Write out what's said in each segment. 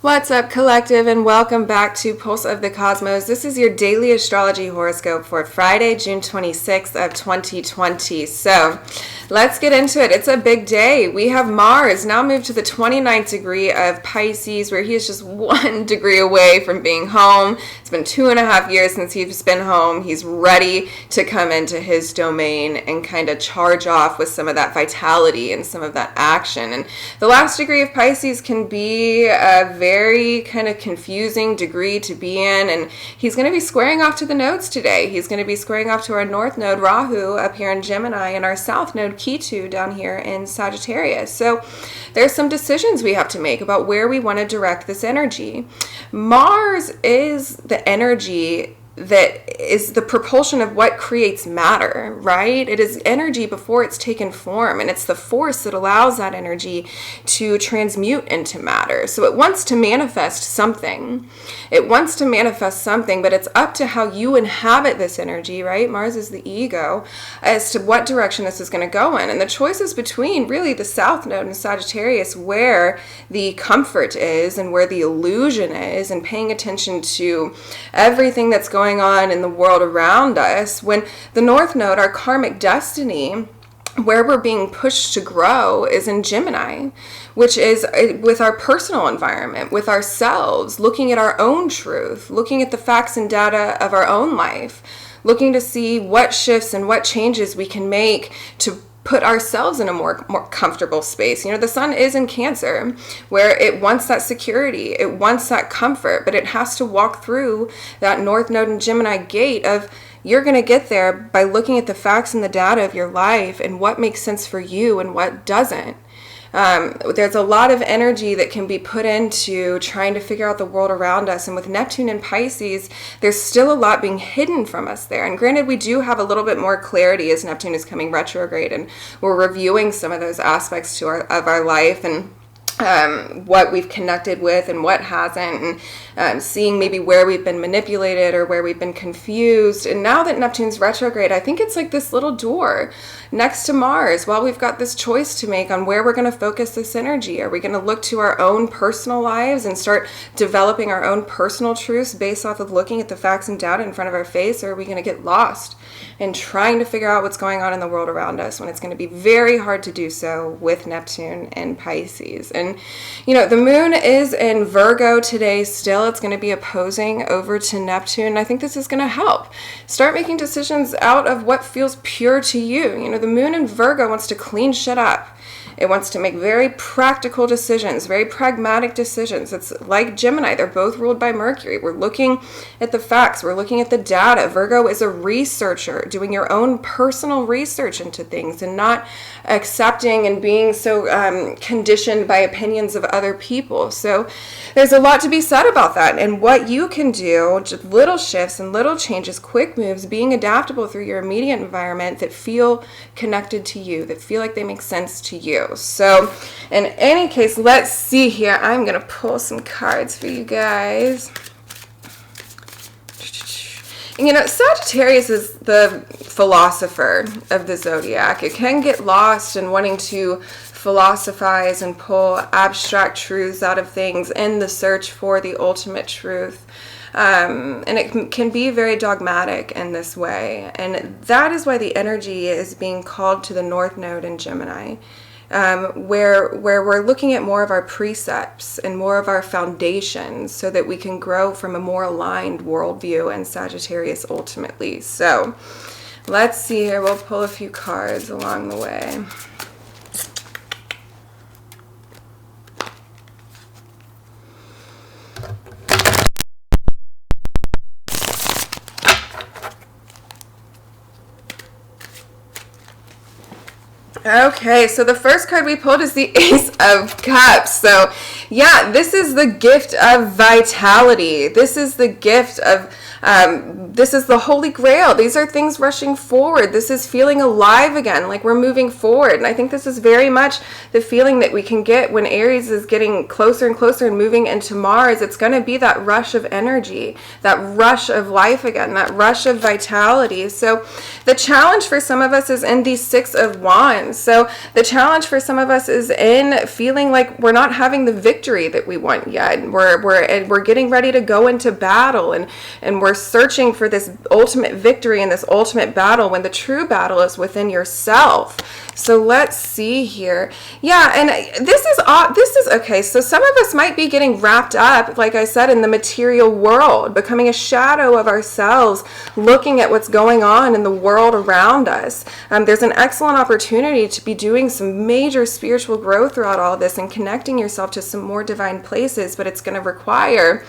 What's up, collective, and welcome back to Pulse of the Cosmos. This is your daily astrology horoscope for Friday, June 26th of 2020. So let's get into it. It's a big day. We have Mars now moved to the 29th degree of Pisces, where he is just 1 degree away from being home. It's been 2.5 years since he's been home. He's ready to come into his domain and kind of charge off with some of that vitality and some of that action. And the last degree of Pisces can be a very kind of confusing degree to be in, and he's going to be squaring off to the nodes today. He's going to be squaring off to our north node Rahu up here in Gemini and our south node Ketu down here in Sagittarius. So there's some decisions we have to make about where we want to direct this energy. Mars is the energy that is the propulsion of what creates matter, right? It is energy before it's taken form, and it's the force that allows that energy to transmute into matter. So it wants to manifest something. It wants to manifest something, but it's up to how you inhabit this energy, right? Mars is the ego, as to what direction this is going to go in. And the choice is between really the south node and Sagittarius, where the comfort is and where the illusion is, and paying attention to everything that's going on in the world around us, when the north node, our karmic destiny, where we're being pushed to grow, is in Gemini, which is with our personal environment, with ourselves, looking at our own truth, looking at the facts and data of our own life, looking to see what shifts and what changes we can make to put ourselves in a more comfortable space. You know, the sun is in Cancer, where it wants that security, it wants that comfort, but it has to walk through that north node and Gemini gate of, you're going to get there by looking at the facts and the data of your life and what makes sense for you and what doesn't. There's a lot of energy that can be put into trying to figure out the world around us. And with Neptune and Pisces, there's still a lot being hidden from us there. And granted, we do have a little bit more clarity as Neptune is coming retrograde, and we're reviewing some of those aspects of our life, and what we've connected with and what hasn't, and seeing maybe where we've been manipulated or where we've been confused. And now that Neptune's retrograde, I think it's like this little door next to Mars. While we've got this choice to make on where we're going to focus this energy. Are we going to look to our own personal lives and start developing our own personal truths based off of looking at the facts and data in front of our face? Or are we going to get lost in trying to figure out what's going on in the world around us, when it's going to be very hard to do so with Neptune and Pisces? And, you know, the moon is in Virgo today still. It's going to be opposing over to Neptune. I think this is going to help. Start making decisions out of what feels pure to you. You know, the moon in Virgo wants to clean shit up. It wants to make very practical decisions, very pragmatic decisions. It's like Gemini. They're both ruled by Mercury. We're looking at the facts. We're looking at the data. Virgo is a researcher, doing your own personal research into things and not accepting and being so conditioned by opinions of other people. So there's a lot to be said about that. And what you can do, just little shifts and little changes, quick moves, being adaptable through your immediate environment that feel connected to you, that feel like they make sense to you. So in any case, let's see here. I'm going to pull some cards for you guys. And, you know, Sagittarius is the philosopher of the zodiac. It can get lost in wanting to philosophize and pull abstract truths out of things in the search for the ultimate truth. And it can be very dogmatic in this way. And that is why the energy is being called to the north node in Gemini. Where we're looking at more of our precepts and more of our foundations so that we can grow from a more aligned worldview in Sagittarius ultimately. So let's see here. We'll pull a few cards along the way. Okay, so the first card we pulled is the Ace of Cups. So yeah, this is the gift of vitality. This is the gift of This is the Holy Grail. These are things rushing forward. This is feeling alive again, like we're moving forward. And I think this is very much the feeling that we can get when Aries is getting closer and closer and moving into Mars. It's going to be that rush of energy, that rush of life again, that rush of vitality. So the challenge for some of us is in the Six of Wands. So the challenge for some of us is in feeling like we're not having the victory victory that we want yet. We're getting ready to go into battle, and we're searching for this ultimate victory and this ultimate battle, when the true battle is within yourself. So let's see here. Yeah, and this is okay. So some of us might be getting wrapped up, like I said, in the material world, becoming a shadow of ourselves, looking at what's going on in the world around us. There's an excellent opportunity to be doing some major spiritual growth throughout all this and connecting yourself to some more divine places, but it's going to require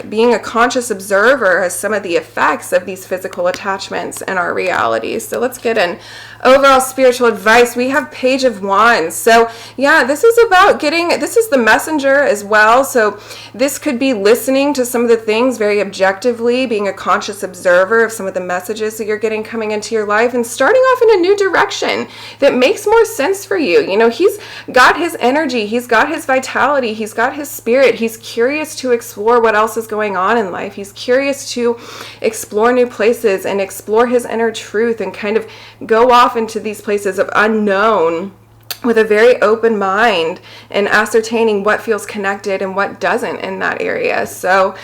being a conscious observer of some of the effects of these physical attachments in our reality. So let's get in overall spiritual advice. We have Page of Wands. So yeah, this is about this is the messenger as well. So this could be listening to some of the things very objectively, being a conscious observer of some of the messages that you're getting coming into your life, and starting off in a new direction that makes more sense for you. You know, he's got his energy, he's got his vitality, he's got his spirit. He's curious to explore what else is going on in life. He's curious to explore new places and explore his inner truth and kind of go off into these places of unknown with a very open mind and ascertaining what feels connected and what doesn't in that area. So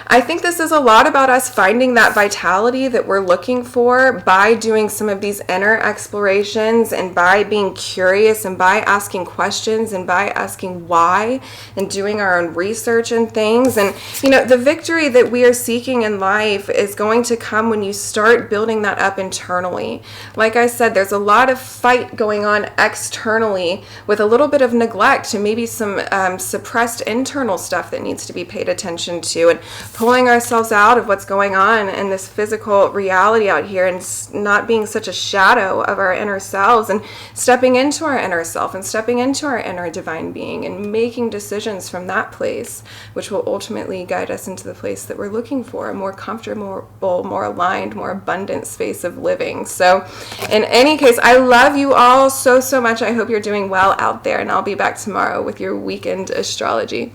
I think this is a lot about us finding that vitality that we're looking for by doing some of these inner explorations, and by being curious, and by asking questions, and by asking why, and doing our own research and things. And, you know, the victory that we are seeking in life is going to come when you start building that up internally. Like I said, there's a lot of fight going on externally with a little bit of neglect to maybe some suppressed internal stuff that needs to be paid attention to, and pulling ourselves out of what's going on in this physical reality out here, and not being such a shadow of our inner selves, and stepping into our inner self and stepping into our inner divine being, and making decisions from that place, which will ultimately guide us into the place that we're looking for, a more comfortable, more aligned, more abundant space of living. So in any case, I love you all so much. I hope you're doing well out there, and I'll be back tomorrow with your weekend astrology.